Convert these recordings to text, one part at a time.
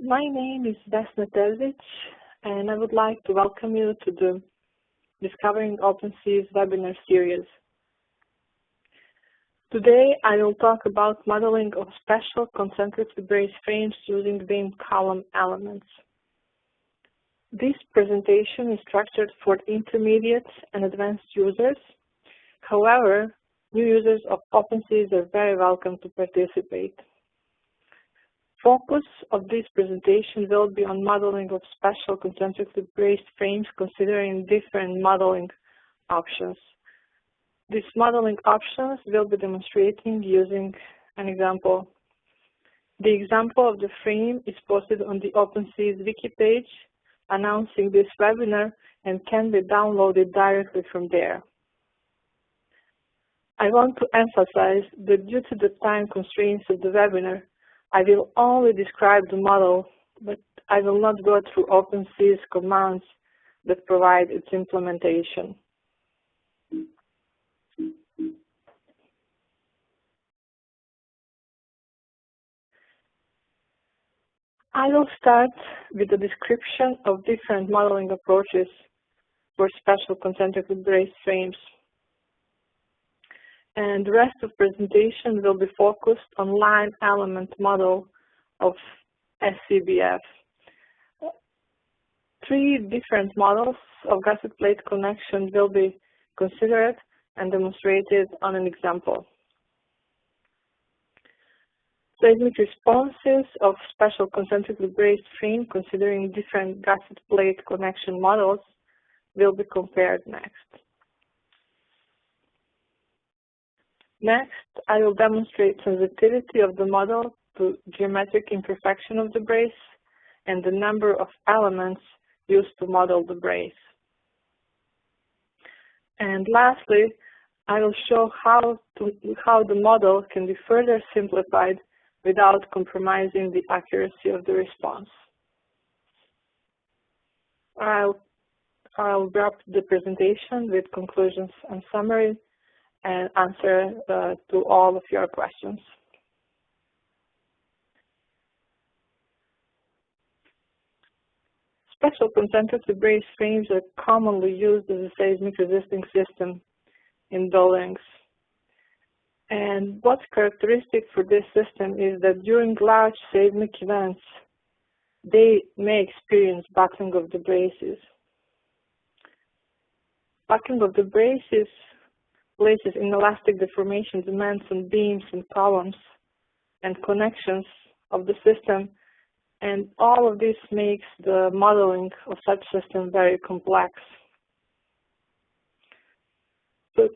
My name is Vesna Terzic, and I would like to welcome you to the Discovering OpenSees webinar series. Today, I will talk about modeling of special concentrically braced frames using beam column elements. This presentation is structured for intermediate and advanced users. However, new users of OpenSees are very welcome to participate. Focus of this presentation will be on modeling of special concentrically braced frames considering different modeling options. These modeling options will be demonstrating using an example. The example of the frame is posted on the OpenSees wiki page announcing this webinar and can be downloaded directly from there. I want to emphasize that due to the time constraints of the webinar, I will only describe the model, but I will not go through OpenSees commands that provide its implementation. I will start with a description of different modeling approaches for special concentrically braced frames. And the rest of the presentation will be focused on line element model of SCBF. Three different models of gusset plate connection will be considered and demonstrated on an example. Seismic responses of special concentrically braced frame considering different gusset plate connection models will be compared next. Next, I will demonstrate sensitivity of the model to geometric imperfection of the brace and the number of elements used to model the brace. And lastly, I will show how the model can be further simplified without compromising the accuracy of the response. I'll wrap the presentation with conclusions and summary and answer to all of your questions. Special concentrically braced frames are commonly used as a seismic resisting system in buildings. And what's characteristic for this system is that during large seismic events, they may experience buckling of the braces. Buckling of the braces places inelastic deformation demands on beams and columns and connections of the system, and all of this makes the modeling of such system very complex. But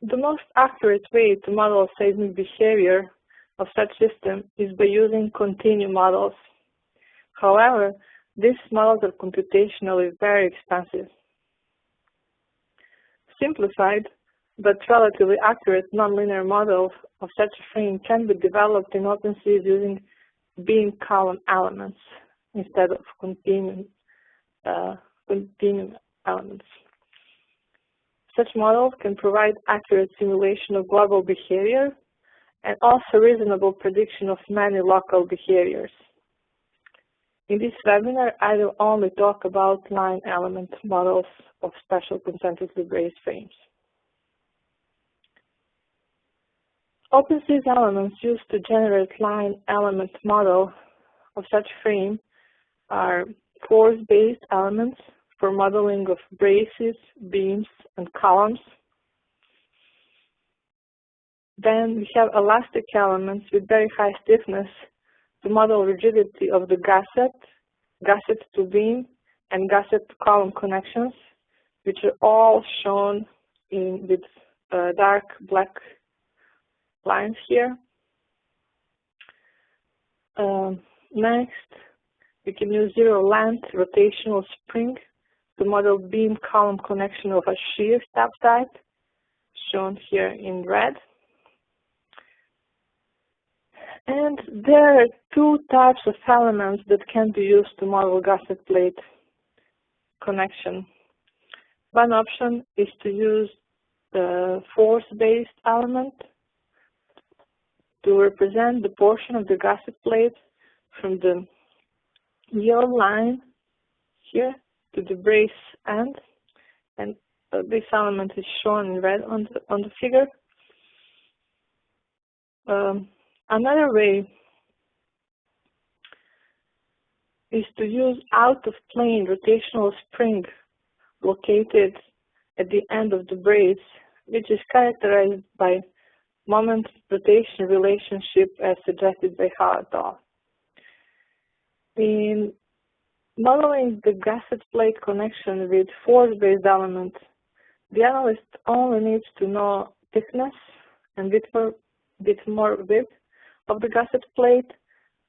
the most accurate way to model seismic behavior of such system is by using continuum models. However, these models are computationally very expensive. Simplified but relatively accurate nonlinear models of such a frame can be developed in OpenSees using beam column elements instead of continuum elements. Such models can provide accurate simulation of global behavior and also reasonable prediction of many local behaviors. In this webinar, I will only talk about line element models of special concentrically braced frames. OpenSees elements used to generate line element model of such frame are force-based elements for modeling of braces, beams, and columns. Then we have elastic elements with very high stiffness to model rigidity of the gusset to beam, and gusset to column connections, which are all shown with dark black lines here. Next, we can use zero-length rotational spring to model beam column connection of a shear stab type, shown here in red. And there are two types of elements that can be used to model gusset plate connection. One option is to use the force-based element to represent the portion of the gusset plate from the yellow line here to the brace end, and this element is shown in red on the figure. Another way is to use out-of-plane rotational spring located at the end of the brace, which is characterized by moment rotation relationship as suggested by Howard et al. In modeling the gusset plate connection with force-based element, the analyst only needs to know thickness and bit more width of the gusset plate,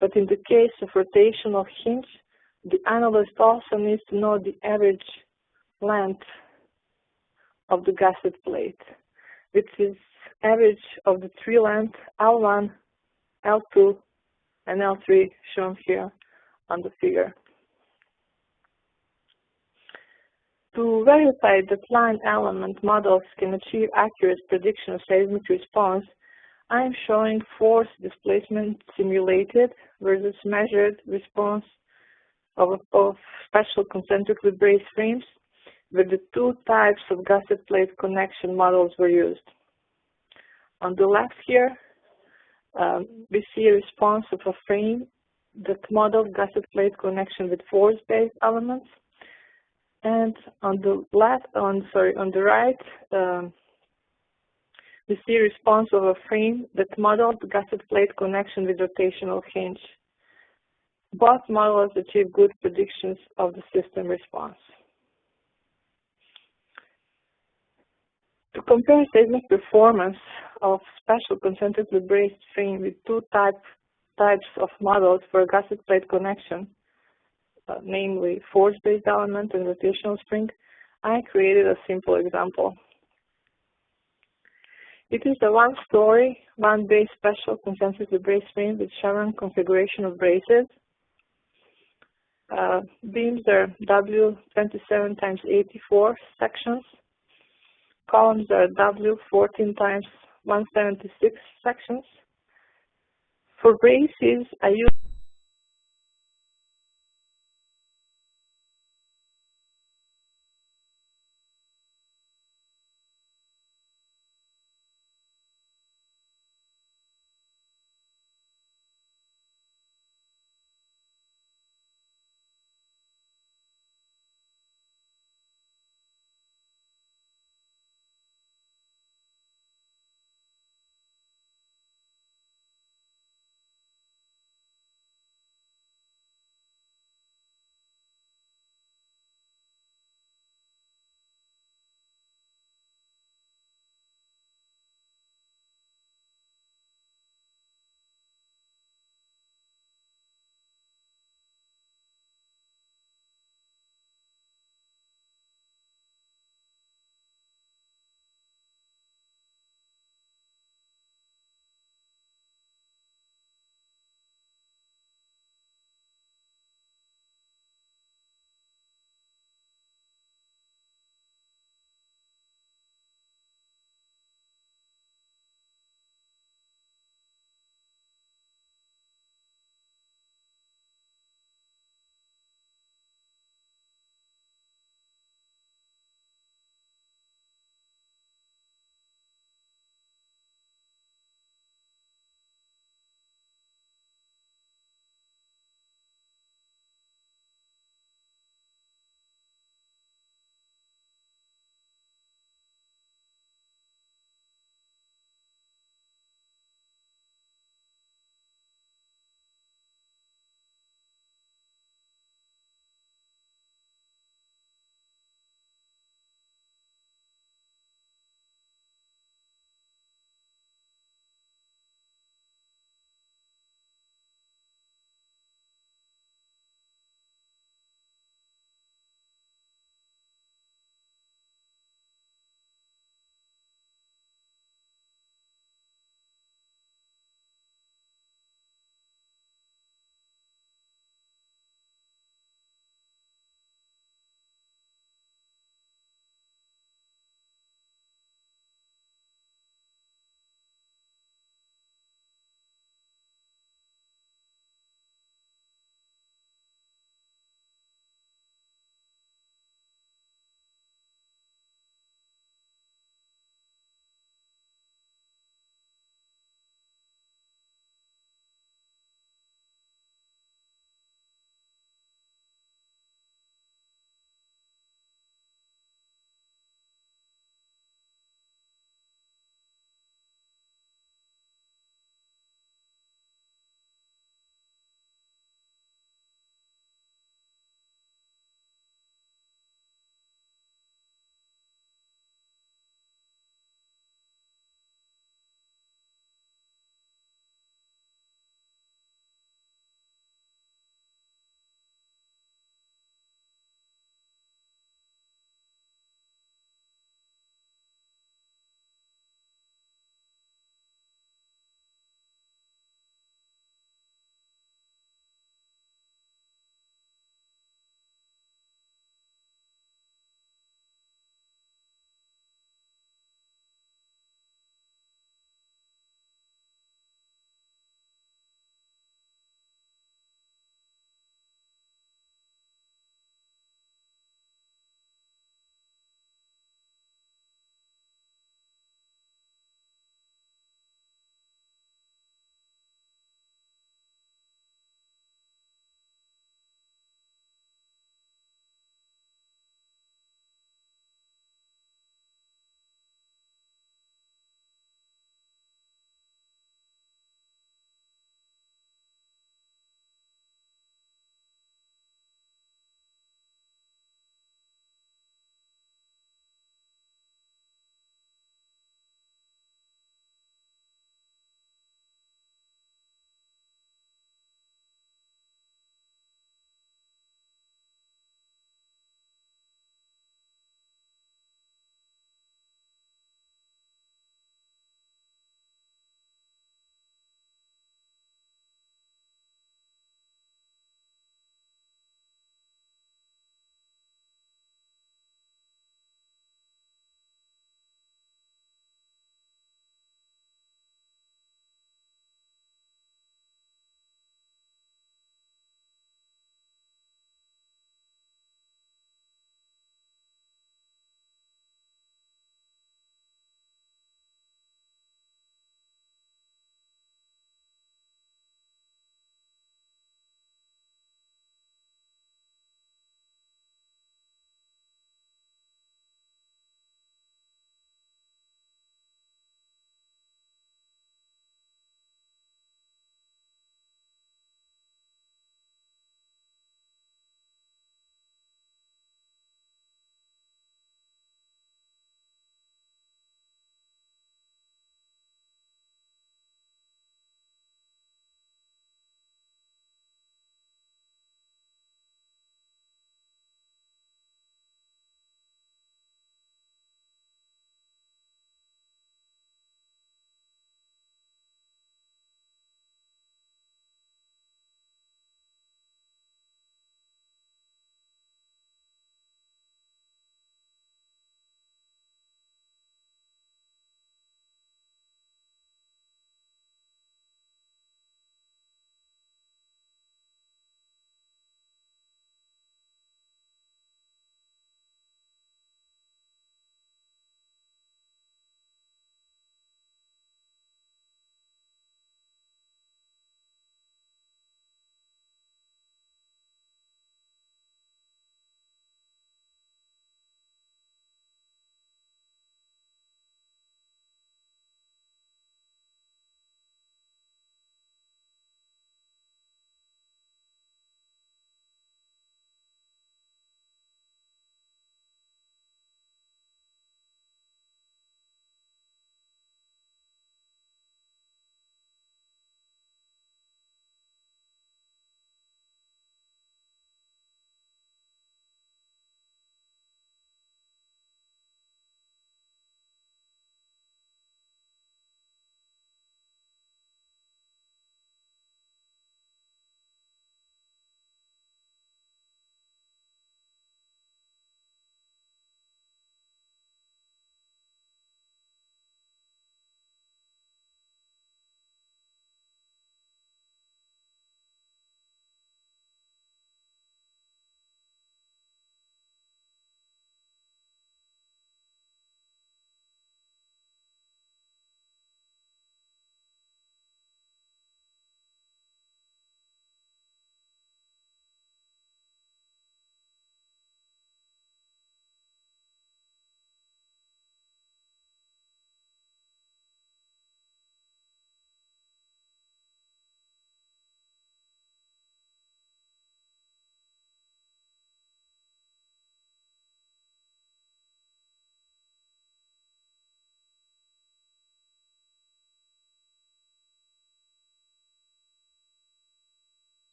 but in the case of rotational hinge, the analyst also needs to know the average length of the gusset plate, which is average of the three lengths L1, L2, and L3 shown here on the figure. To verify that line element models can achieve accurate prediction of seismic response, I am showing force displacement simulated versus measured response of special concentrically braced frames, where the two types of gusset plate connection models were used. On the left here, we see a response of a frame that modeled gusset plate connection with force-based elements, and on the right, we see a response of a frame that modeled gusset plate connection with rotational hinge. Both models achieve good predictions of the system response. To compare seismic performance of special concentrically braced frame with two types of models for a gusset plate connection, namely force-based element and rotational spring, I created a simple example. It is a one-story, one-base special concentrically braced frame with chevron configuration of braces. Beams are W27 times 84 sections. Columns are W14 times 176 sections. For braces, I use